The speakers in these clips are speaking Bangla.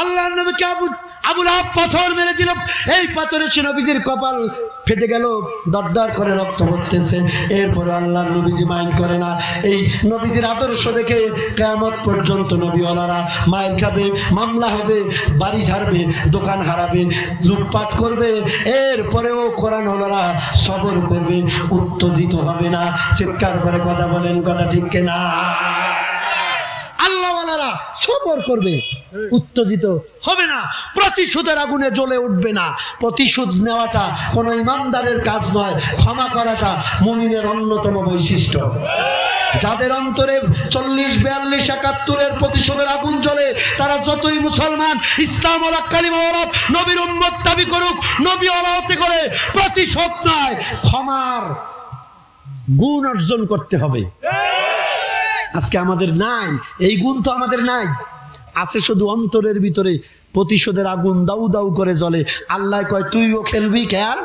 আল্লাহর নবীকে আবু লাহাব পাথর মেরে দিল। এই পাথরে সে নবীজির কপাল ফেটে গেল, দরদর করে রক্ত পড়তেছে। এরপরে আল্লাহর নবীজি মাইন্ড করে না। এই নবীজির আদর্শ দেখে কিয়ামত পর্যন্ত নবীওয়ালারা মায়ের খাবে, মামলা হবে, বাড়ি ছাড়বে, দোকান হারাবে, লুটপাট করবে। এরপরেও কোরআন ওয়ালারা সবর করবে, উত্তেজিত হবে না। চিৎকার করে কথা বলেন, কথা ঠিক কিনা? আল্লাহওয়ালারা সবর করবে, উত্তেজিত হবে না, প্রতিশোধের আগুনে জ্বলে উঠবে না। প্রতিশোধ নেওয়াটা কোনো ইমানদারের কাজ নয়, ক্ষমা করাটা মুমিনের অন্যতম বৈশিষ্ট্য। যাদের অন্তরে 40, 42, 71-এর প্রতিশোধের আগুন জ্বলে, তারা যতই মুসলমান, ইসলাম ওয়ালা, কালিমা ওয়ালা, নবীর উম্মত দাবি করুক, নবী ওয়ালা হতে করে প্রতিশোধ নয়, ক্ষমার গুণ অর্জন করতে হবে। আজকে আমাদের নাই এই গুণ, তো আমাদের নাই, আছে শুধু অন্তরের ভিতরে প্রতিশোধের আগুন দাউ দাউ করে জ্বলে। আল্লাহ কয় তুইও খেলবি খেল,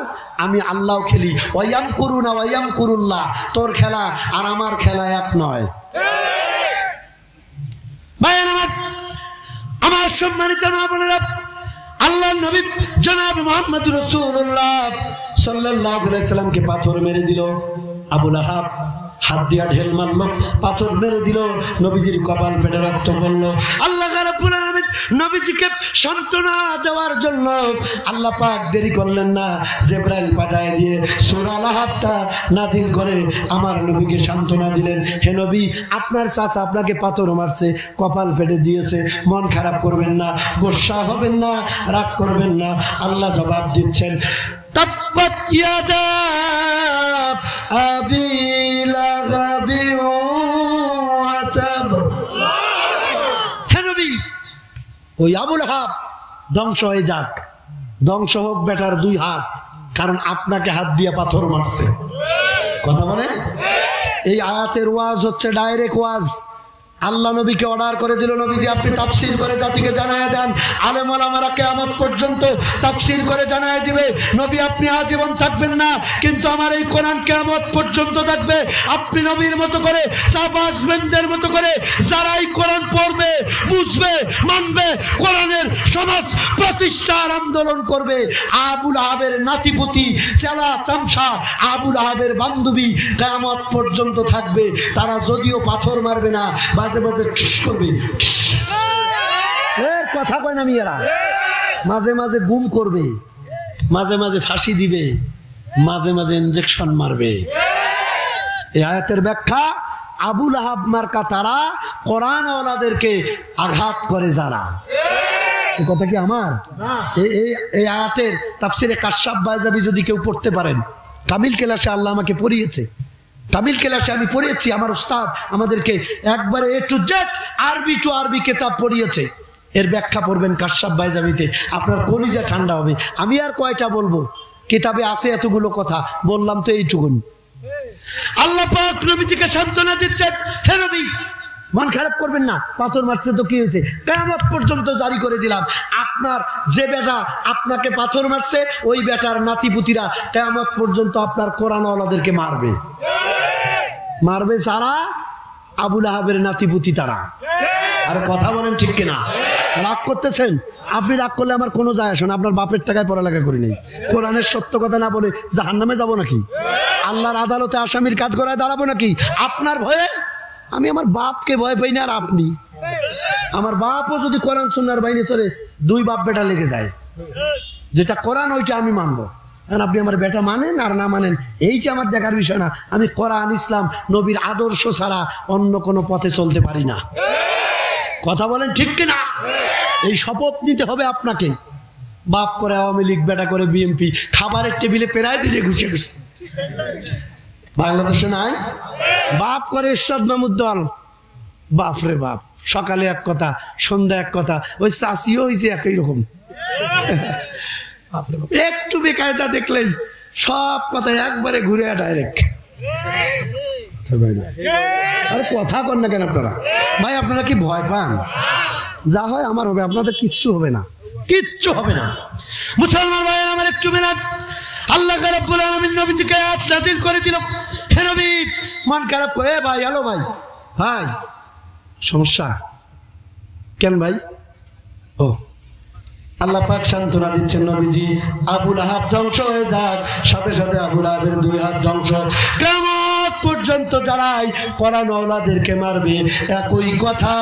আমি আল্লাহও খেলি। ওয়াইয়াম করুনা ওয়াইয়াম করুল্লাহ, তোর খেলা আর আমার খেলা এক নয়। ভাইয়ের আমার সম্মানিত মা বোনেরা, আল্লাহর নবী জনাব মুহাম্মদ রাসূলুল্লাহ সাল্লাল্লাহু আলাইহি সাল্লামকে পাথর মেরে দিল। আবু লাহাব হাত দিয়া ঢেল মারলো, পাথর মেরে দিল, নবীজির কপাল ফেটে রক্ত পড়ল। আল্লাহ রাব্বুল আলামিন নবীজিকে সান্ত্বনা দেওয়ার জন্য আল্লাহ পাক দেরি করলেন না, জিবরাইল পাঠায় দিয়ে সূরা লাহাবটা নাযিল করে আমার নবীকে সান্ত্বনা দিলেন। হে নবী, আপনার চাচা আপনাকে পাথর মারছে, কপাল ফেটে দিয়েছে, মন খারাপ করবেন না, গোসা হবেন না, রাগ করবেন না। আল্লাহ জবাব দিচ্ছেন, তাব্বাত ইয়াদা আবি লাহাবি ওয়া তাব। হে নবী, ওই আবু লাহাব ধ্বংস হয়ে যাক, ধ্বংস হোক বেটার 2 হাত, কারণ আপনাকে হাত দিয়ে পাথর মারছে। কথা বলেন, এই আয়াতের ওয়াজ হচ্ছে ডাইরেক্ট ওয়াজ। আল্লাহ নবীকে অর্ডার করে দিল, নবীজি আপনি তাফসীর করে জাতিকে জানায় দেন। আলেম ওলামারা কিয়ামত পর্যন্ত তাফসীর করে জানায় দিবে। নবী আপনি আজীবন থাকবেন না, কিন্তু আমার এই কোরআন কিয়ামত পর্যন্ত থাকবে। আপনি নবীর মতো করে, সাহাবাদের মতো করে যারা এই কোরআন পড়বে, বুঝবে, মানবে, কোরআনের সমাজ প্রতিষ্ঠার আন্দোলন করবে। আবু লাহাবের নাতিপুতি, চেলা চামচা, আবু লাহাবের বান্ধবী কিয়ামত পর্যন্ত থাকবে। তারা যদিও পাথর মারবে না, মাঝে মাঝে ঠুস করবে, কথা কয় না মেয়েরা, মাঝে মাঝে গুম করবে, মাঝে মাঝে ফাঁসি দিবে, মাঝে মাঝে ইনজেকশন মারবে। এই আয়াতের ব্যাখ্যা, আবু লাহাব মার্কা তারা কোরআন ওয়ালাদেরকে আঘাত করে যারা। এই কথা কি আমার? এই আয়াতের তাফসিরে কাশফ বাইজাবি যদি কেউ পড়তে পারেন, কামিল ক্লাসে আল্লাহ আমাকে পড়িয়েছে, তামিল ক্লাসে আমি পড়িয়েছি, আমার উস্তাদ আমাদেরকে একবারে A to Z আরবি টু আরবি কিতাব পড়িয়েছে। এর ব্যাখ্যা পড়বেন কাশফ বাইজাবিতে, আপনার কলিজা ঠান্ডা হবে। আমি আর কয়টা বলবো, কিতাবে আছে এতগুলো কথা, বললাম তো এইটুকুন। আল্লাহ পাক নবীজিকে সান্ত্বনা দিচ্ছেন, হে নবী মন খারাপ করবেন না, পাথর মারছে তো কি হয়েছে, কিয়ামত পর্যন্ত জারি করে দিলাম, আপনার যে বেটা আপনাকে পাথর মারছে ওই বেটার নাতিপুতিরা কিয়ামত পর্যন্ত আপনার কোরআন ওয়ালাদেরকে মারবে। মারবে যারা আবু লাহাবের নাতিপুতি তারা। আর কথা বলেন ঠিক কিনা? রাগ করতেছেন? আপনি রাগ করলে আমার কোনো যায় আসে না, আপনার বাপের টাকায় পড়ালেখা করি নাই। কোরআনের সত্য কথা না বলে জাহান্নামে যাব নাকি? আল্লাহর আদালতে আসামির কাঠগড়ায় দাঁড়াবো নাকি আপনার ভয়ে? আমি আমার বাপকে ভয় পাই না, আর আপনি? আমার বাপও যদি কোরআন সুন্নাহর বাইরে চলে, 2 বাপ বেটা লেগে যায়। যেটা কোরআন ওইটা আমি মানবো, কারণ আপনি আমার বেটা মানেন আর না মানেন এইটা আমার দেখার বিষয় না। আমি কোরআন, ইসলাম, নবীর আদর্শ ছাড়া অন্য কোনো পথে চলতে পারি না। কথা বলেন ঠিক কিনা? এই শপথ নিতে হবে আপনাকে। বাপ করে আওয়ামী লীগ, বেটা করে বিএনপি, খাবারের টেবিলে পেরায় দিলে ঘুষে ঘুষে। বাংলাদেশে নাই? বাপ করে এরশাদ মাহমুদ দল, বাপ রে বাপ, সকালে এক কথা, সন্ধ্যা এক কথা, ওই চাষিও হয়েছে একই রকম। একটু বেকায়দা দেখলেই সব কথা একবারে ঘুরে ডাইরেক্ট। আরে কথা কন না কেন আপনারা? ভাই আপনারা কি ভয় পান? যা হয় আমার হবে, আপনাদের কিচ্ছু হবে না, কিচ্ছু হবে না। মুসলমান ভাই আমার একটু মেলান, আল্লাহ রাব্বুল আলামিন নবীজিকে আয়াত নাযিল করে দিল, হে নবী মন খারাপ করে, ভাই হ্যালো ভাই, ভাই সমস্যা কেন ভাই? ও আল্লাহ পাক সান্ত্বনা দিচ্ছেন, নবীজি আবু লাহাব ধ্বংস হয়ে যাক, সাথে সাথে আবু লাহাবের 2 হাত ধ্বংস। কিয়ামত পর্যন্ত যারাই কোরআন ওয়ালাদেরকে মারবে একই কথা,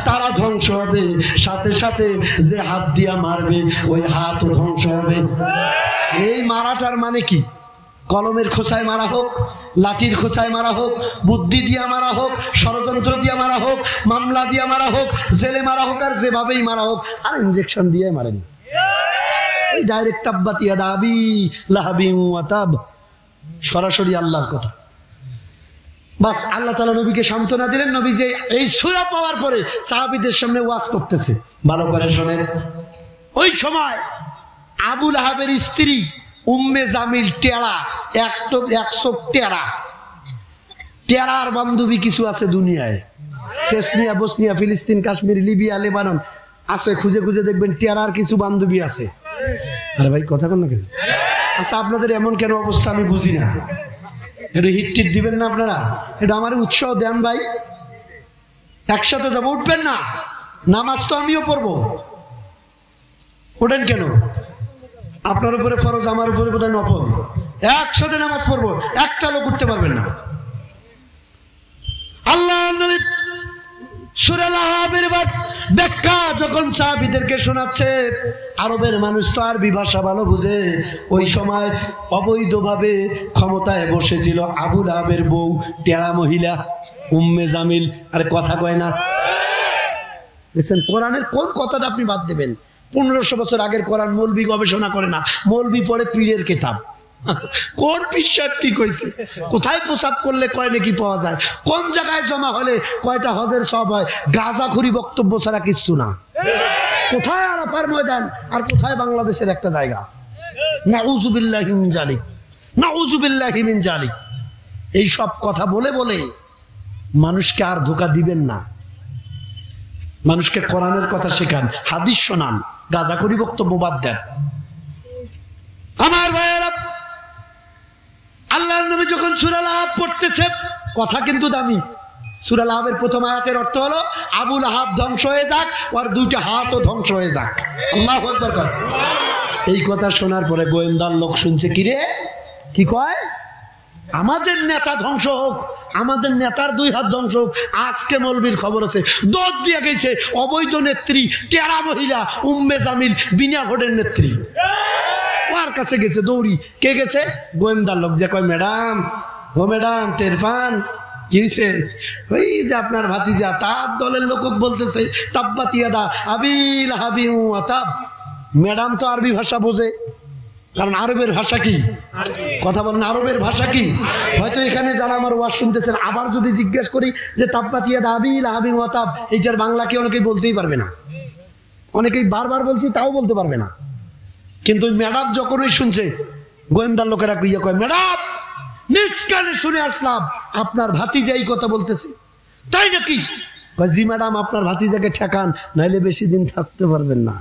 তারা ধ্বংস হবে, সাথে সাথে যে হাত দিয়া মারবে ওই হাতও ধ্বংস হবে। এই মারাটার মানে কি? কলমের খোঁচায় মারা হোক, লাঠির খোঁচায় মারা হোক, বুদ্ধি দিয়া মারা হোক, ষড়যন্ত্র দিয়া মারা হোক, মামলা দিয়া মারা হোক, জেলে মারা হোক, আর যেভাবেই মারা হোক, আর ইনজেকশন দিয়ে মারেন, ডাইরেক্ট তাব্বাত ইয়াদা আবি লাহাবিন ওয়া তাব, সরাসরি আল্লাহর কথা। বাস আল্লাহ তাআলা নবীকে সান্ত্বনা দিলেন। নবী যে এই সূরা পাওয়ার পরে সাহাবীদের সামনে ওয়াজ করতেছে, ভালো করে শোনেন। ওই সময় আবু লাহাবের স্ত্রী উম্মে জামিল টেরা, 100 টেরা, টেরার বান্ধবী কিছু আছে দুনিয়ায়, চেচনিয়া, বসনিয়া, ফিলিস্তিন, কাশ্মীর, লিবিয়া, লেবানন আছে, খুঁজে খুঁজে দেখবেন টেরার কিছু বান্ধবী আছে। আরে ভাই কথা বল না কেন? আচ্ছা আপনাদের এমন কেন অবস্থা আমি বুঝি না, একটু হিট টিট দিবেন না আপনারা, এটা আমার উৎসাহ দেন ভাই, একসাথে যাবো, উঠবেন না, নামাজ তো আমিও পড়বো, ওঠেন কেন? আপনার উপরে ফরজ, আমার উপরে বোধহয় নফল, একসাথে নামাজ পড়বো, একটা লোক উঠতে পারবেন না। আল্লাহ নবী সূরা লাহাবের ব্যাখ্যা যখন সাহাবীদেরকে শোনাচ্ছে, আরবের মানুষ তো আরবি ভাষা ভালো বুঝে, ওই সময় অবৈধভাবে ক্ষমতায় বসেছিল আবু লাহাবের বউ, টেরা মহিলা উম্মে জামিল। আর কথা কয় না, দেখছেন কোরআনের কোন কথাটা আপনি বাদ দেবেন? 1500 বছর আগের কোরআন মৌলবি গবেষণা করে না, মৌলবি পড়ে পীরের কিতাব। কোন পিসাব কি কইছে, কোথায় প্রসাব করলে কয় নাকি পাওয়া যায়, কোন জায়গায় জমা হলে কয়টা হজের সব হয়, গাঁজাখুরি বক্তব্য ছাড়া কিচ্ছু না। কোথায় আরাফার ময়দান আর কোথায় বাংলাদেশের একটা জায়গা? নাউযুবিল্লাহি মিন জালিক, নাউযুবিল্লাহি মিন জালিক। এই সব কথা বলে বলে মানুষকে আর ধোঁকা দিবেন না, মানুষকে কোরআনের কথা শেখান, হাদিস শোনান, গাঁজাখুরি বক্তব্য বাদ দেন। আমার ভাইয়েরা, আল্লাহর নবী যখন সূরা লাহাব পড়তেছে, কথা কিন্তু দামি। সূরা লাহাবের প্রথম আয়াতের অর্থ হলো আবু লাহাব ধ্বংস হয়ে যাক, ওর 2টা হাতও ধ্বংস হয়ে যাক। আল্লাহু আকবার কর। এই কথা শোনার পরে গোয়েন্দার লোক শুনছে, কি রে, কি কয়? আমাদের নেতা ধ্বংস হোক, আমাদের নেতার 2 হাত ধ্বংস হোক। আজকে মৌলবীর খবর আছে, দৌড় দিয়ে গেছে অবৈধ নেত্রী টেরা মহিলা উম্মে জামিল, বিনা ভোটের নেত্রী, ওর কাছে গেছে দৌড়ি। কে গেছে? গোয়েন্দার লোক। যে কয়, ম্যাডাম, ও ম্যাডাম টের পান কি হয়েছে? ওই যে আপনার ভাতিজা, তার দলের লোক বলতেছে তাব্বাত ইয়াদা আবি লাহাবিন ওয়া তাব। ম্যাডাম তো আরবি ভাষা বোঝে, কারণ আরবের ভাষা কি, কথা বলেন, আরবের ভাষা কি? হয়তো এখানে যারা আমার ওয়াজ শুনতেছেন, আবার যদি জিজ্ঞেস করি যে তাব্বাত ইয়াদা আবি লাহাবিন ওয়া তাব, এইটার বাংলা কি অনেকেই বলতেই পারবে না, অনেকেই বারবার বলছি তাও বলতে পারবে না। কিন্তু ম্যাডাম যখনই শুনছে, গোয়েন্দার লোকেরা গিয়ে কয়, ম্যাডাম নিজ কানে শুনে আসলাম আপনার ভাতিজা এই কথা বলতেছে। তাই নাকি? জি ম্যাডাম, আপনার ভাতিজাকে ঠেকান, নাইলে বেশি দিন থাকতে পারবেন না।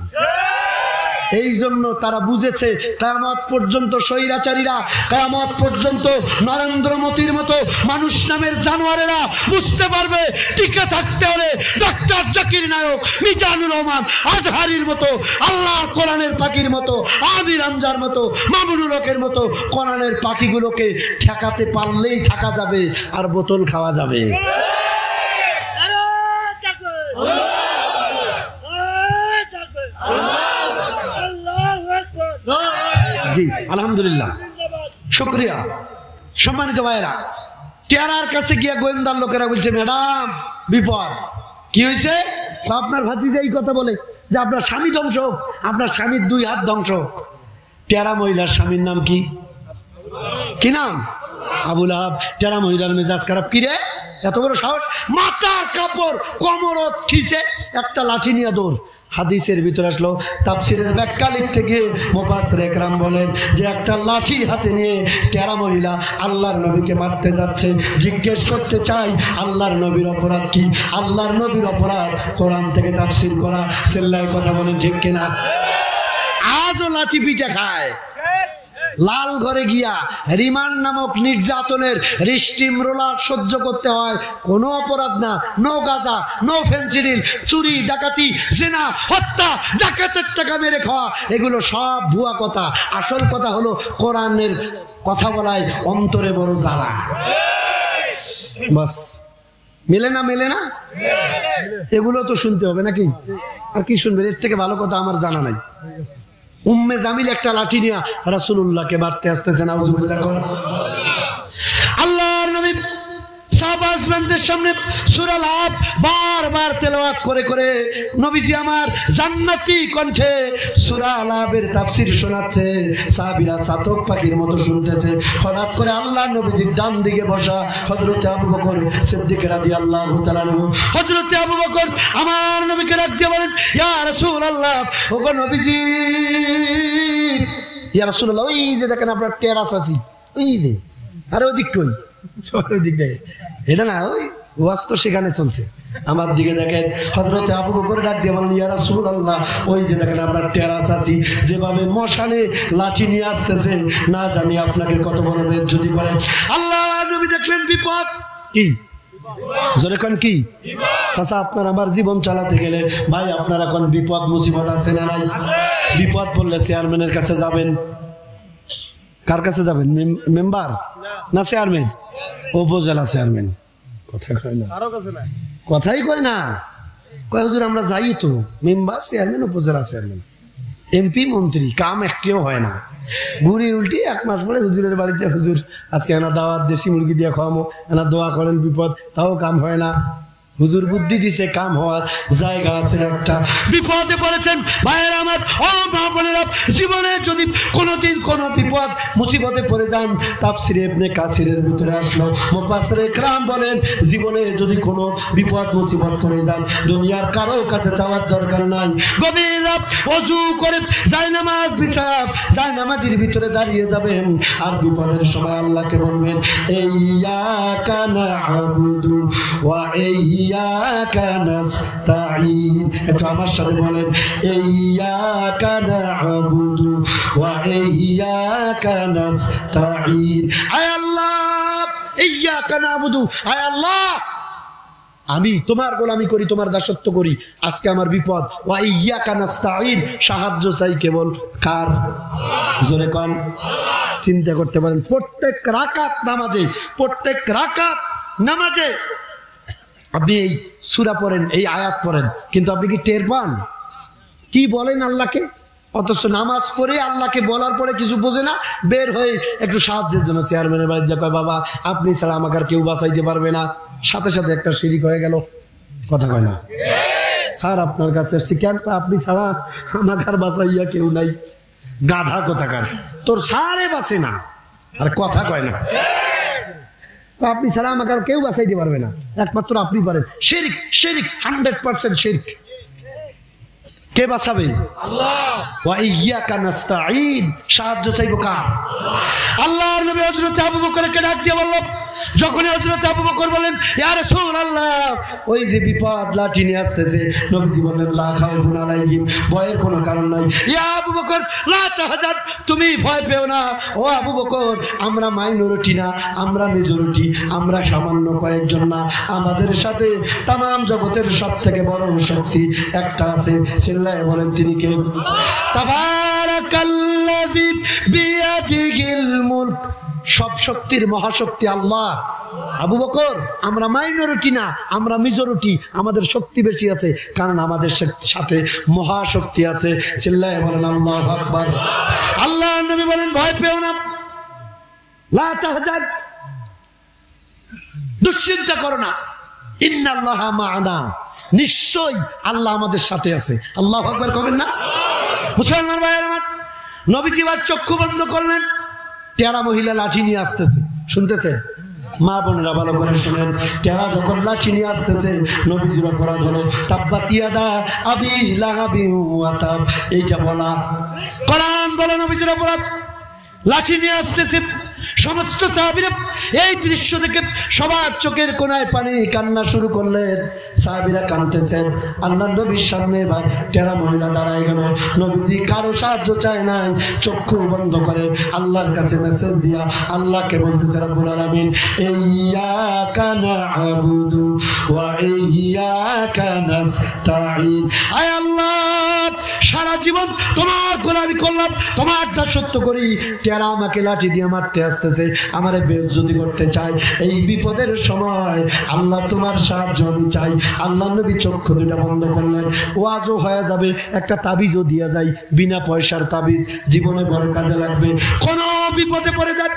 এই জন্য তারা বুঝেছে কিয়ামত পর্যন্ত স্বৈরাচারীরা, কিয়ামত পর্যন্ত নরেন্দ্র মোদির মতো মানুষ নামের জানোয়ারেরা বুঝতে পারবে টিকে থাকতে হলে ডক্টর জাকির নায়ক, মিজানুর রহমান আজহারির মতো, আল্লাহর কোরআনের পাখির মতো, আমির হামজার মতো, মামুনুল হকের মতো কোরআনের পাখিগুলোকে ঠেকাতে পারলেই থাকা যাবে, আর বোতল খাওয়া যাবে। জি আলহামদুলিল্লাহ, শুকরিয়া। সম্মানিত ভাইরা, টেরার কাছে গিয়া গোয়েন্দার লোকেরা বলছে, ম্যাডাম বিপদ। কি হয়েছে? আপনার ভাতিজা এই কথা বলে যে আপনার স্বামী ধ্বংস হোক, আপনার স্বামীর 2 হাত ধ্বংস হোক। টেরা মহিলার স্বামীর নাম কি? কি নাম? আবু লাহাব। টেরা মহিলার মেজাজ খারাপ। কি রে, এত বড় সাহস, মাথার কাপড় কোমরত খিচে একটা লাঠি নিয়ে দৌড়। হাদিসের ভিতরে আসলো, তাফসীরের ব্যাখ্যা লিখতে গিয়ে মুফাসসির একরাম বলেন যে একটা লাঠি হাতে নিয়ে টেরা মহিলা আল্লাহর নবীকে মারতে যাচ্ছে। জিজ্ঞেস করতে চাই, আল্লাহর নবীর অপরাধ কি? আল্লাহর নবীর অপরাধ কোরআন থেকে তাফসীর করা। সেল্লাই কথা বলেন ঠিক কিনা? আজও লাঠি পিঠা খায়, লাল ঘরে গিয়া রিমান্ড নামক নির্যাতনের স্টিম রোলার সহ্য করতে হয়, কোনো অপরাধ না, নো গাঁজা, নো ফেন্সিডিল, চুরি ডাকাতি, জিনা, হত্যা, ডাকাতের টাকা মেরে খাওয়া, এগুলো সব ভুয়া কথা। আসল কথা হলো কোরআনের কথা বলায় অন্তরে বড় জ্বালা। বাস মেলে না, মেলে না, এগুলো তো শুনতে হবে নাকি? আর কি শুনবেন? এর থেকে ভালো কথা আমার জানা নাই। উম্মে জামিল একটা লাঠি নিয়ে রাসূলুল্লাহকে মারতে আসতেছেন। আউযুবিল্লাহ কর। আল্লাহর নবী সাহাবাদের সামনে সূরা আল-হাব বারবার তেলাওয়াত করে করে নবীজি আমার জান্নাতি কণ্ঠে সূরা আল-হাবের তাফসীর শোনাচ্ছে। সাহাবীরা চাতক পাখির মতো শুনতেছে। হঠাৎ করে আল্লাহর নবীজির ডান দিকে বসা হযরতে আবু বকর সিদ্দিক রাদিয়াল্লাহু তাআলা আনহু, হযরতে আবু বকর আমার নবীকে ডাক দিয়ে বলেন, ইয়া রাসূলুল্লাহ, ওগো নবীজি, ইয়া রাসূলুল্লাহ, ওই যে দেখেন আপনার টেরাস আছে, ওই যে, আরে ওই দিক কই, ওই দিক দেখে, এটা না, ওই ওয়াজ তো সেখানে চলছে, আমার দিকে দেখেন। হযরতে আবু বকর ডাক দিয়ে বলেন, ইয়া রাসূলুল্লাহ, ওই যে দেখেন আপনার টেরাস আছে, যেভাবে মশানে লাঠি নিয়ে আসতেছে, না জানি আপনাকে কত বড় বেজ্জতি করে। আল্লাহ নবী দেখলেন বিপদ। কি জোরে কোন কি? চাচা, আপনার আমার জীবন চালাতে গেলে ভাই আপনার এখন বিপদ মুসিবত আছে না নাই? বিপদ পড়লে চেয়ারম্যানের কাছে যাবেন। কার কাছে যাবেন? মেম্বার না চেয়ারম্যান? উপজেলা চেয়ারম্যান। কথা কয় না, কথাই কয় না, কয় হুজুর আমরা যাই তো, মেম্বার, চেয়ারম্যান, উপজেলা চেয়ারম্যান, এমপি, মন্ত্রী, কাম একটিও হয় না। ঘুরি উল্টি 1 মাস পরে হুজুরের বাড়িতে, হুজুর আজকে এনা দাওয়াত, দেশি মুরগি দিয়ে খাওয়াবো, এনা দোয়া করেন, বিপদ, তাও কাম হয় না। হুজুর বুদ্ধি দিছে, কাম হওয়ার জায়গা আছে একটা। বিপদে পড়েছেন ভাইয়েরা আমার, ও মা বোনেরা, জীবনে যদি কোনোদিন কোনো বিপদ মুসিবতে পড়ে যান, তাফসীর ইবনে কাসিরের ভিতরে আসলো, মুফাসসিরে কেরাম বলেন, জীবনে যদি কোনো বিপদ মুসিবত পড়ে যান, দুনিয়ার কারো কাছে যাওয়ার দরকার নাই। গভীর রাত ওযু করে জায়নামাজ বিছাব, জায়নামাজের ভিতরে দাঁড়িয়ে যাবেন, আর বিপদের সময় আল্লাহকে বলবেন, ইয়্যাকা না'বুদু ওয়া ইয়্যাকা নাস্তাঈন। একটু আমার সাথে বলেন, ইয়্যাকা না'বুদু ওয়া ইয়্যাকা নাস্তাঈন। আয় আল্লাহ, ইয়্যাকা না'বুদু, আয় আল্লাহ, আমি তোমার গোলামি করি, তোমার দাসত্ব করি, আজকে আমার বিপদ। ওয়া ইয়্যাকা নাস্তাঈন, সাহায্য চাই কেবল কার? জোরে কোন। চিন্তা করতে পারেন, প্রত্যেক রাকাত নামাজে, প্রত্যেক রাকাত নামাজে আপনি এই সূরা পড়েন, এই আয়াত পড়েন, কিন্তু আপনি কি টের পান কি বলেন আল্লাহকে? অথচ নামাজ পড়ে আল্লাহকে বলার পরে কিছু বোঝে না, বের হয়ে একটু সাহায্যের জন্য চেয়ারম্যানের বাড়ি যা কয়, বাবা আপনি ছাড়া আমাকে আর কেউ বাঁচাইতে পারবে না, সাথে সাথে একটা শিরিক হয়ে গেল। কথা কয় না? স্যার আপনার কাছে এসছি কেন? আপনি ছাড়া আমাকে আর বাঁচাইয়া কেউ নাই। গাধা কোথাকার, তোর সারে বাঁচে না, আর কথা কয় না। আপনি ছাড়া আমাকে আর কেউ বাঁচাইতে পারবে না, একমাত্র আপনি পারেন। শিরক, শিরক, 100% শিরক। কে বাঁচাবে? আল্লাহ। ওয়া ইয়্যাকা নাস্তাঈন, সাহায্য চাইবো কার? আল্লাহর নবী হযরত আবু বকরকে ডাক দিয়ে বলল, যখন হযরত আবু বকর বলেন, ইয়া রাসূলুল্লাহ, ওই যে বিপদ লাঠি নিয়ে আসতেছে, নবীজি বললেন, লা খাউফুন আলাইহিম, ভয়ের কোনো কারণ নাই। ইয়া আবু বকর লা তাহজান, তুমি ভয় পেও না। ও আবু বকর, আমরা মাইনরিটি না, আমরা মেজরিটি, আমরা সামান্য কয়েকজন না, আমাদের সাথে তামাম জগতের সবথেকে বড় শক্তি একটা আছে। চিল্লায়ে বলেন, তিনি কে? তাবারাকাল্লাযী বিয়াদিহিল মুলক, সব শক্তির মহাশক্তি আল্লাহ। আবু বকর, আমরা মাইনরিটি না, আমরা মেজরিটি, আমাদের শক্তি বেশি আছে, কারণ আমাদের সাথে মহাশক্তি আছে। চিল্লায়ে বলেন আল্লাহু আকবার। আল্লাহর নবী বলেন, ভয় পেও না, লা তাহজান, দুশ্চিন্তা করো না, ইন্নাল্লাহা মা'ানা, নিশ্চয়ই আল্লাহ আমাদের সাথে আছে। আল্লাহু আকবার কবেন না? মুসলমান ভাইয়ের আমার, নবীজি আবার চক্ষু বন্ধ করলেন, টেরা মহিলা লাঠি নিয়ে আসতেছে, শুনতেছেন? মা বোনেরা ভালো করে শুনেন, টেরা যখন লাঠি নিয়ে আসতেছে, নবীজির অপরাধ হলো তাব্বাত ইয়াদা আবি লাহাবি ওয়া তাব, এইটা বলা। কোরআন বলে নবীজির অপরাধ। লাঠি নিয়ে আসতেছে, সমস্ত সাহাবীরা এই দৃশ্য দেখে সবার চোখের কোণায় পানি, কান্না শুরু করলেন। সাহাবীরা কাঁদতেছেন। আল্লাহর নবীর সামনে এবার টেরা মহিলা দাঁড়ায় গেল। নবীজি কারো সাহায্য চায় নাই, চক্ষু বন্ধ করে আল্লাহর কাছে মেসেজ দিয়া আল্লাহকে বলতেছে, রব্বুল আলামিন ইয়্যাকা না'বুদু ওয়া ইয়্যাকা নাস্তাঈন। আয় আল্লাহ, সারা জীবন তোমার গোলামি করলাম, তোমার দাসত্ব করি, টেরা আমাকে লাঠি দিয়ে মারতে আসতেছে, আমারে বেইজ্জতি করতে চায়। এই বিপদের সময় আল্লাহ তোমার সাহায্য আমি চাই। আল্লাহ নবী চক্ষু দুটা বন্ধ করলেন। ওয়াজও হয়ে যাবে, একটা তাবিজও দিয়া যায়, বিনা পয়সার তাবিজ, জীবনে বড় কাজে লাগবে। কোন বিপদে পড়ে যান,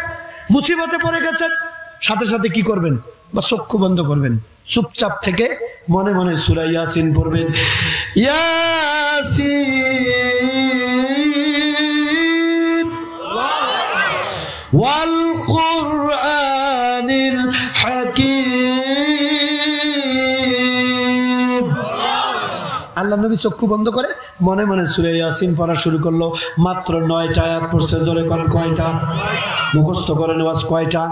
মুসিবতে পড়ে গেছেন, সাথে সাথে কি করবেন? বা চক্ষু বন্ধ করবেন, চুপচাপ থেকে মনে মনে সূরা ইয়াসিন পড়বেন। ইয়াসিন ওয়াল কুরআনিল হাকীম। আল্লাহ নবী চক্ষু বন্ধ করে মনে মনে সূরা ইয়াসিন পড়া শুরু করলো। মাত্র 9টা আয়াত পড়ছে। জোরে কোন কয়টা? মুখস্থ করে নেওয়াজ কয়টা?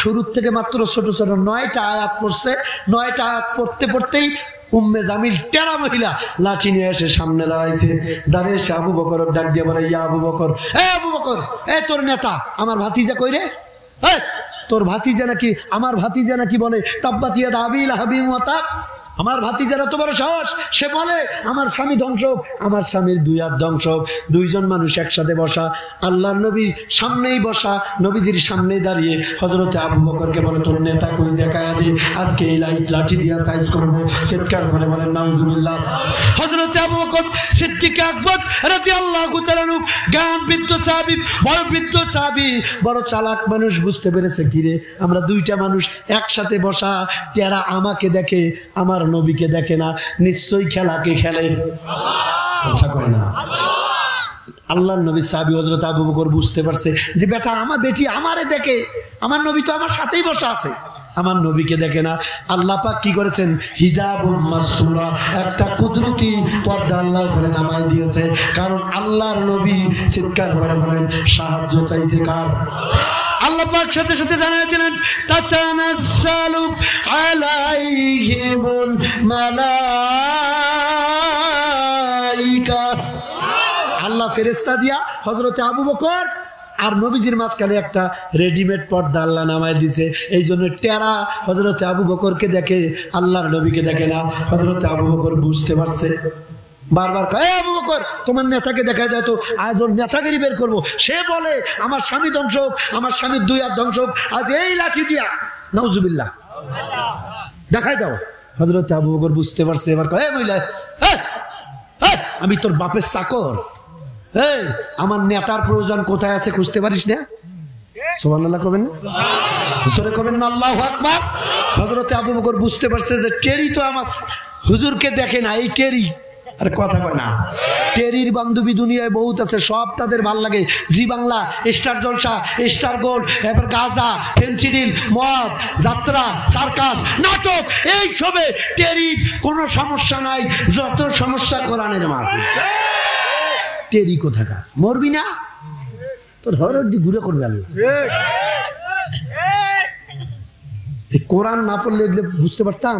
শুরুর থেকে মাত্র ছোট ছোট 9টা আয়াত পড়ছে। 9টা আয়াত পড়তে পড়তেই উম্মে জামিল টেরা মহিলা লাঠি নিয়ে এসে সামনে দাঁড়াইছে। দাঁড়িয়ে এসে আবু বকর ডাক দিয়ে বলে, ইয়া আবু বকর, এ আবু বকর, এ তোর নেতা আমার ভাতিজা কই রে? তোর ভাতিজা নাকি, আমার ভাতিজা নাকি বলে তাব্বাত ইয়াদা আবি লাহাবিন ওয়া তাব। আমার ভাতিজার এত বড় সাহস, সে বলে আমার স্বামী ধ্বংস, আমার স্বামীর 2 হাত ধ্বংস। দুইজন মানুষ একসাথে বসা, আল্লাহর নবীর সামনেই বসা, নবীজির সামনে দাঁড়িয়ে হযরতে আবু বকরকে বলে, তোর নেতা কই, দেখায়া দে, আজকে এই লাঠি দিয়া সাইজ করবো। চিৎকার করে বলেন নাউজুবিল্লাহ। হযরতে আবু বকর সিদ্দিক আকবর রাদিয়াল্লাহু তাআলা জ্ঞানবৃদ্ধ সাহাবী, বয়োবৃদ্ধ সাহাবী, বড় চালাক মানুষ, বুঝতে পেরেছে কিরে আমরা দুইটা মানুষ একসাথে বসা, টেরা আমাকে দেখে, আমার নবীকে দেখে না, নিশ্চয়ই খেলাকে খেলে। কথা কয় না? আল্লাহর নবী সাহাবী হযরত আবু বকর বুঝতে পারছে যে বেটা আমার বেটি আমারে দেখে, আমার নবী তো আমার সাথেই বসা আছে, আমার নবীকে দেখে না। আল্লাহ পাক কি করেছেন? হিজাবুল মাসতুরা, একটা কুদরতি পর্দা আল্লাহ করে নামাই দিয়েছে। কারণ আল্লাহর নবী চিৎকার করে বলেন সাহায্য চাইছে কার? আল্লাহ পাক সাথে সাথে জানিয়ে দিলেন, তাতানাজ্জালু আলাইহিমুল মালাইকা। আল্লাহ ফেরেশতা দিয়া হযরতে আবু বকর আর নবীজির মাঝখানে একটা রেডিমেড পর্দা আল্লাহ নামায় দিছে। এই জন্য টেরা হযরতে আবু বকরকে দেখে, আল্লাহর নবীকে দেখে না। হযরতে আবু বকর বুঝতে পারছে, বারবার কয়, আবু বকর তোমার নেতাকে দেখায় দেয় তো, আজ ওর নেতাগিরি বের করবো। সে বলে আমার স্বামী ধ্বংস হোক, আমার স্বামীর 2 হাত ধ্বংস হোক, আজ এই লাঠি দিয়া নাউজুবিল্লাহ দেখায় দাও। হযরতে আবু বকর বুঝতে পারছে, এবার কয়, মহিলা আমি তোর বাপের চাকর, আমার নেতার প্রয়োজন কোথায় আছে খুঁজতে পারিস না? সুবহানাল্লাহ করবেন না? জোরে করবেন না আল্লাহু আকবার। হযরতে আবু বকর বুঝতে পারছে যে টেরি তো আমার হুজুরকে দেখে না, এই টেরি আর কথা কয় না। টেরির বান্ধবী দুনিয়ায় বহুত আছে, সব তাদের ভাল লাগে। জি বাংলা, স্টার জলসা, স্টার গোল্ড, এবার গাঁজা, ফেন্সিডিল, মদ, যাত্রা, সার্কাস, নাটক, এই সবে টেরির কোনো সমস্যা নাই। যত সমস্যা কোরআনের মাঝে। টেরি কোথাকার, মরবি না তোর হরর দি ঘুরে করবে আল্লাহ। এই কোরআন না পড়লে এগুলো বুঝতে পারতাম,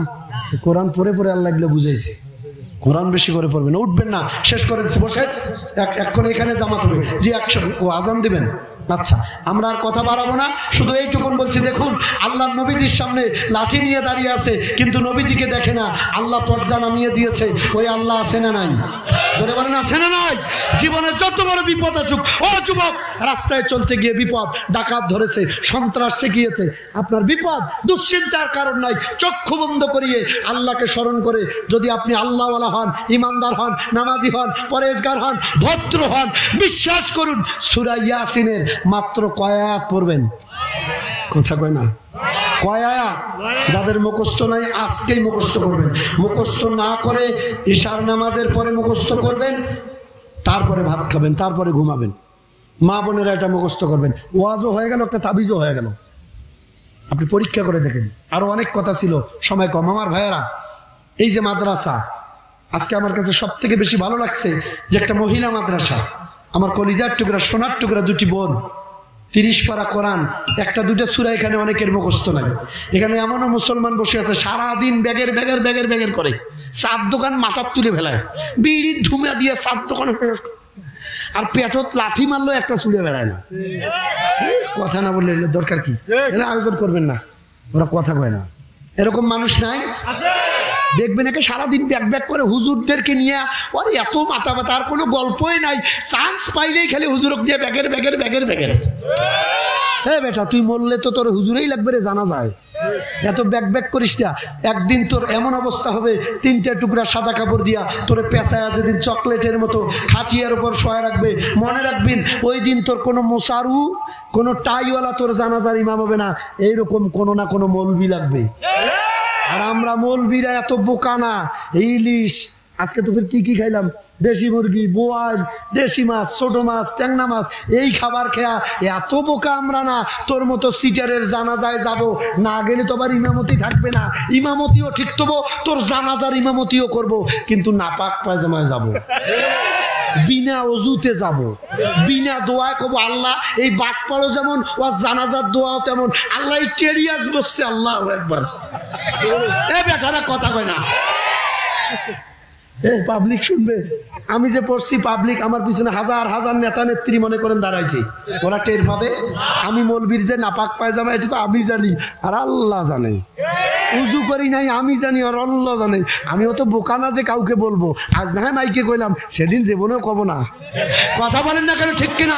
কোরআন পড়ে পড়ে আল্লাহ এগুলো বুঝাইছে। কোরআন বেশি করে পড়বেন, উঠবেন না, শেষ করে বসে এখন এখানে জামাত হবে জি, একসাথে ও আজান দিবেন। আচ্ছা, আমরা আর কথা বাড়াবো না, শুধু এইটুকুন বলছি, দেখুন আল্লাহ নবীজির সামনে লাঠি নিয়ে দাঁড়িয়ে আছে, কিন্তু নবীজিকে দেখে না। আল্লাহ পর্দা নামিয়ে দিয়েছে, ওই আল্লাহ আছে না নাই? ধরে বলেন আছে না নাই? জীবনে যত বড় বিপদ আসুক, ও যুবক, রাস্তায় চলতে গিয়ে বিপদ, ডাকাত ধরেছে, সন্ত্রাস ঠেকিয়েছে, আপনার বিপদ, দুশ্চিন্তার কারণ নাই। চক্ষু বন্ধ করিয়ে আল্লাহকে স্মরণ করে যদি আপনি আল্লাহওয়ালা হন, ইমানদার হন, নামাজি হন, পরেজগার হন, ভদ্র হন, বিশ্বাস করুন সূরা ইয়াসিনের মাত্র কয় আয়াত পড়বেন? কথা কয় না? কয় আয়াত? যাদের মুখস্থ নাই আজকেই মুখস্থ করবেন। মুখস্থ না করে ইশার নামাজের পরে মুখস্থ করবেন, তারপরে ভাত খাবেন, তারপরে ঘুমাবেন। মা বোনেরা এটা মুখস্থ করবেন। ওয়াজও হয়ে গেল, একটা তাবিজও হয়ে গেল। আপনি পরীক্ষা করে দেখেন। আরো অনেক কথা ছিল, সময় কম। আমার ভাইয়েরা, এই যে মাদ্রাসা, আজকে আমার কাছে সব থেকে বেশি ভালো লাগছে যে একটা মহিলা মাদ্রাসা, আমার কলিজার টুকরা, সোনার টুকরা 2টি বোন, 30 পারা কোরআন, একটা দুটা সূরা এখানে অনেকের মুখস্থ নাই। এখানে এমনও মুসলমান বসে আছে সারাদিন ব্যাগের করে, চার দোকান মাথার তুলে ফেলায়, বিড়ির ধুমা দিয়ে চার দোকান, আর পেটত লাথি মারলো একটা চুলে বেড়ায় না। কথা না বললে দরকার কি, আয়োজন করবেন না, ওরা কথা কয় না। এরকম মানুষ নাই? দেখবেন একে সারাদিন ব্যাগ করে হুজুরদেরকে নিয়ে, ওর এত মাথা ব্যথা, আর কোনো গল্পই নাই, চান্স পাইলেই খালি হুজুরক দিয়ে ব্যাগের। হ্যাঁ বেটা, তুই মরলে তো তোর হুজুরেই লাগবে রে, জানা যায়। এত ব্যাগ করিস না, একদিন তোর এমন অবস্থা হবে 3টে টুকরা সাদা কাপড় দিয়া তোরে পেঁচায়া যেদিন চকলেটের মতো খাটিয়ার উপর শোয়া রাখবে, মনে রাখবেন ওই দিন তোর কোনো মোসারু, কোনো টাইওয়ালা তোর জানাজার ইমাম হবে না, এইরকম কোনো না কোনো মৌলবি লাগবে। আর আমরা মৌলবীরা এত বোকা না। ইলিশ আজকে তো কি খাইলাম, দেশি মুরগি, বোয়াল, দেশি মাছ, ছোট মাছ, ট্যাংনা মাছ, এই খাবার খেয়া এত বোকা আমরা না। তোর মতো সিটারের জানাজায় যাব না, গেলে তো আবার ইমামতি থাকবে না, ইমামতিও ঠিক তবো তোর জানাজার ইমামতিও করব, কিন্তু নাপাক পায়জামায় যাব, বিনা অজুতে যাব, বিনা দোয়ায় কব আল্লাহ। এই বাট পড়ো যেমন ও জানাজার দোয়াও তেমন, আল্লাহ টেরিয়াস বসছে, আল্লাহ একবার। এ বেটারা কথা কয় না, পাবলিক শুনবে। আমি যে পড়ছি পাবলিক, আমার পিছনে হাজার হাজার নেতা নেত্রী মনে করেন দাঁড়াইছে, ওরা টের পাবে আমি মৌলবীর যে নাপাক পায়জামা, এটা তো আমি জানি আর আল্লাহ জানে। উজু করি নাই আমি জানি আর আল্লাহ জানে। আমি অত বোকা না যে কাউকে বলবো, আজ না হয় মাইকে কইলাম, সেদিন জীবনেও কব না। কথা বলেন না কেন, ঠিক কিনা?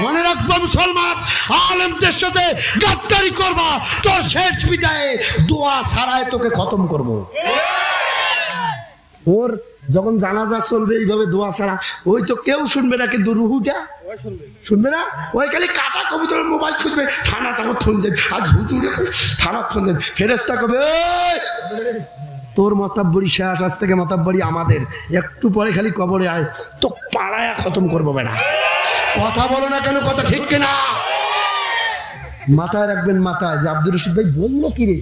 মনে রাখবো মুসলমান, আলেমদের সাথে গাদ্দারি করবা, তোর শেষ বিদায়ে দোয়া ছাড়াই তোকে খতম করবো। ওর যখন জানাজা চলবে এইভাবে দোয়া ছাড়া, ওই তো কেউ শুনবে না, কিন্তু রুহুটা শুনবে না। ওই খালি কাটা কবুতরের মোবাইল শুনবে, থানা তখন ফোন দেবে, আজ হুজুরে থানা ফোন দেবে, ফেরেশতা কবে তোর মতাব্বরি শেষ, আজ থেকে মতাব্বরি আমাদের, একটু পরে খালি কবরে আয়, তো পাড়ায়া খতম করবো বেটা। কথা বলো না কেন, কথা ঠিক কিনা? মাথায় রাখবেন, মাথায় যে আব্দুর রশিদ ভাই বললো কি রে,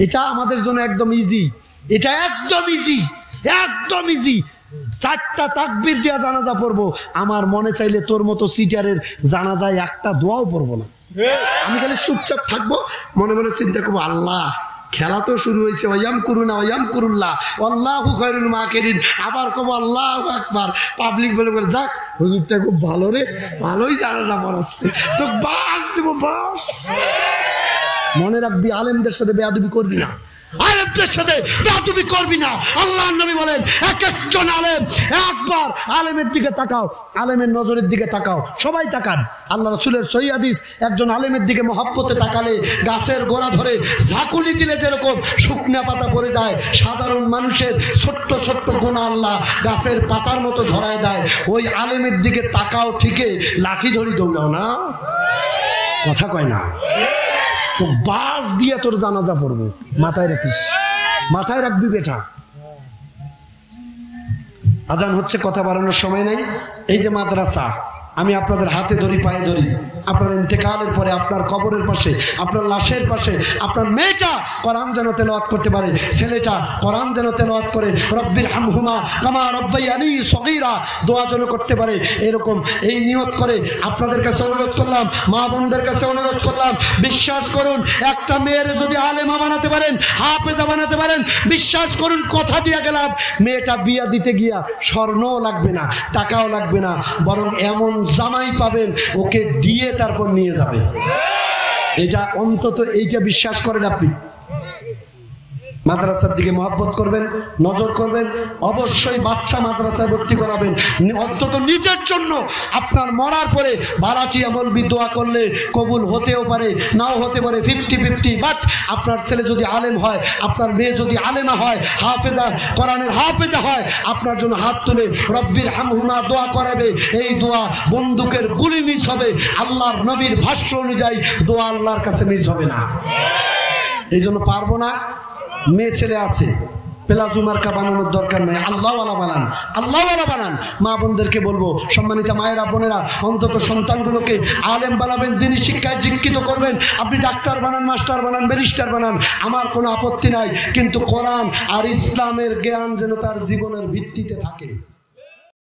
এটা আমাদের জন্য একদম ইজি, এটা একদম ইজি, একদম ইজি। 4টা তাকবীর দিয়া জানাজা পড়বো, আমার মনে চাইলে তোর মতো সিটারের জানাজায় একটা দোয়াও পড়বো না, আমি খালি চুপচাপ থাকবো, মনে মনে চিন্তা করবো আল্লাহ খেলা তো শুরু হয়েছে, ওয়াম করুনা ওয়াম করুল্লাহ আল্লাহু খায়রুল মাকিরিন, আবার কব আল্লাহু আকবার। পাবলিক বলে বলে যাক হুজুরটা খুব ভালো রে, ভালোই জানাজা পড়াচ্ছে, তো বাস দেবো বাস। মনে রাখবি আলেমদের সাথে বেয়াদবি করবি না, আলেমদের সাথে বেয়াদবি করবি না। আল্লাহর নবী বলেন এক একজন আলেম, একবার আলেমের দিকে তাকাও, আলেমের নজরের দিকে তাকাও, সবাই তাকান। আল্লাহ রাসূলের সহিহ হাদিস, একজন আলেমের দিকে মহব্বতে তাকালে গাছের গোড়া ধরে ঝাঁকুনি দিলে যেরকম শুকনা পাতা পড়ে যায়, সাধারণ মানুষের ছোট্ট ছোট্ট গুনাহ আল্লাহ গাছের পাতার মতো ধরায় দেয়। ওই আলেমের দিকে তাকাও ঠিকই, লাঠি ধরি দৌড়াও না, কথা কয় না। তো বাস দিয়ে তোর জানাজা পড়বো, মাথায় রাখিস, মাথায় রাখবি বেটা। আজান হচ্ছে, কথা বাড়ানোর সময় নাই। এই যে মাদ্রাসা, আমি আপনাদের হাতে ধরি, পায়ে ধরি, আপনার ইন্তেকালের পরে আপনার কবরের পাশে, আপনার লাশের পাশে আপনার মেয়েটা কোরআন যেন তেলাওয়াত করতে পারে, ছেলেটা কোরআন যেন তেলাওয়াত করে, রব্বির হামহুমা কামা রব্বায়ানি সগীরা দোয়া যেন করতে পারে। এরকম এই নিয়ত করে আপনাদের কাছে অনুরোধ করলাম, মা বোনদের কাছে অনুরোধ করলাম, বিশ্বাস করুন একটা মেয়ের যদি আলেমা বানাতে পারেন, হাফেজা বানাতে পারেন, বিশ্বাস করুন কথা দিয়া গেলাম, মেয়েটা বিয়া দিতে গিয়া স্বর্ণও লাগবে না, টাকাও লাগবে না, বরং এমন জামাই পাবেন ওকে দিয়ে তারপর নিয়ে যাবে। এটা অন্তত এইটা বিশ্বাস করেন আপনি। মাদ্রাসার দিকে মহব্বত করবেন, নজর করবেন, অবশ্যই বাচ্চা মাদ্রাসায় ভর্তি করাবেন, অন্তত নিজের জন্য। আপনার মরার পরে ভাড়াটিয়া মৌলবি দোয়া করলে কবুল হতেও পারে, নাও হতে পারে, 50-50। বাট আপনার ছেলে যদি আলেম হয়, আপনার মেয়ে যদি আলেমা হয়, হাফেজা কোরআনের হাফেজা হয়, আপনার জন্য হাত তুলে রব্বির হামহুমা দোয়া করাবে। এই দোয়া বন্দুকের গুলি মিস হবে, আল্লাহর নবীর ভাষ্য অনুযায়ী দোয়া আল্লাহর কাছে মিস হবে না। এই জন্য পারবো না, মেয়ে ছেলে আছে, প্লাজু মার্কা বানানোর দরকার নেই, আল্লাহওয়ালা বানান, আল্লাহওয়ালা বানান। মা বোনদেরকে বলবো, সম্মানিত মায়েরা বোনেরা, অন্তত সন্তানগুলোকে আলেম বানাবেন, দিনী শিক্ষায় শিক্ষিত করবেন। আপনি ডাক্তার বানান, মাস্টার বানান, ব্যারিস্টার বানান, আমার কোনো আপত্তি নাই, কিন্তু কোরআন আর ইসলামের জ্ঞান যেন তার জীবনের ভিত্তিতে থাকে।